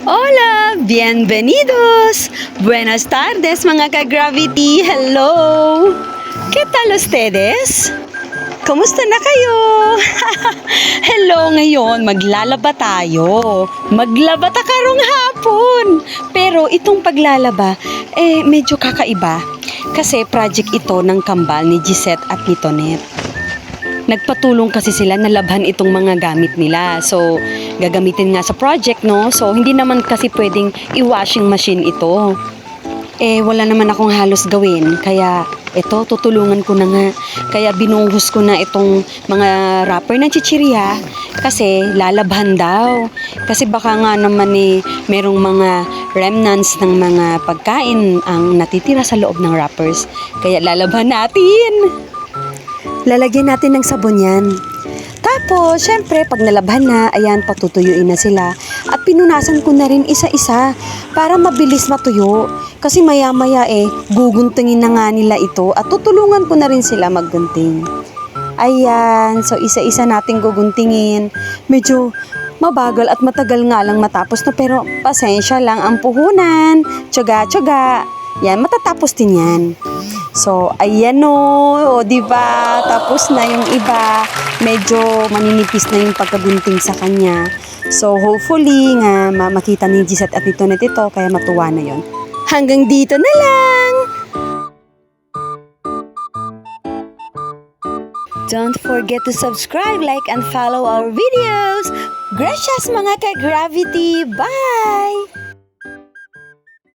Hola! Bienvenidos! Buenas tardes mga ka-Gravity! Hello! ¿Qué tal ustedes? Kumusta na kayo? Hello, ngayon maglalaba tayo. Maglaba ta karong hapon. Pero itong paglalaba, medyo kakaiba. Kasi project ito ng kambal ni Gisette at ni Tonet. Nagpatulong kasi sila na labhan itong mga gamit nila. So, gagamitin nga sa project, no? So, hindi naman kasi pwedeng i-washing machine ito. Wala naman akong halos gawin. Kaya, ito, tutulungan ko na nga. Kaya binuhos ko na itong mga wrapper ng chichirya kasi lalabhan daw. Kasi baka nga naman merong mga remnants ng mga pagkain ang natitira sa loob ng wrappers. Kaya lalabhan natin. Lalagyan natin ng sabon yan. Tapos, syempre, pag nalabhan na, ayan, patutuyuin na sila. At pinunasan ko na rin isa-isa para mabilis matuyo. Kasi maya-maya guguntingin na nga nila ito at tutulungan ko na rin sila maggunting. Ayan, so isa-isa nating guguntingin. Medyo mabagal at matagal nga lang matapos na, pero pasensya lang ang puhunan. Tsaga-tsaga. Yan, matatapos din yan. So, ayan o, diba? Tapos na yung iba. Medyo maninipis na yung pagkagunting sa kanya. So, hopefully nga makita ni Gisette at ni Tonet ito, kaya matuwa na yon. Hanggang dito na lang! Don't forget to subscribe, like, and follow our videos. Gracias mga ka-Gravity! Bye!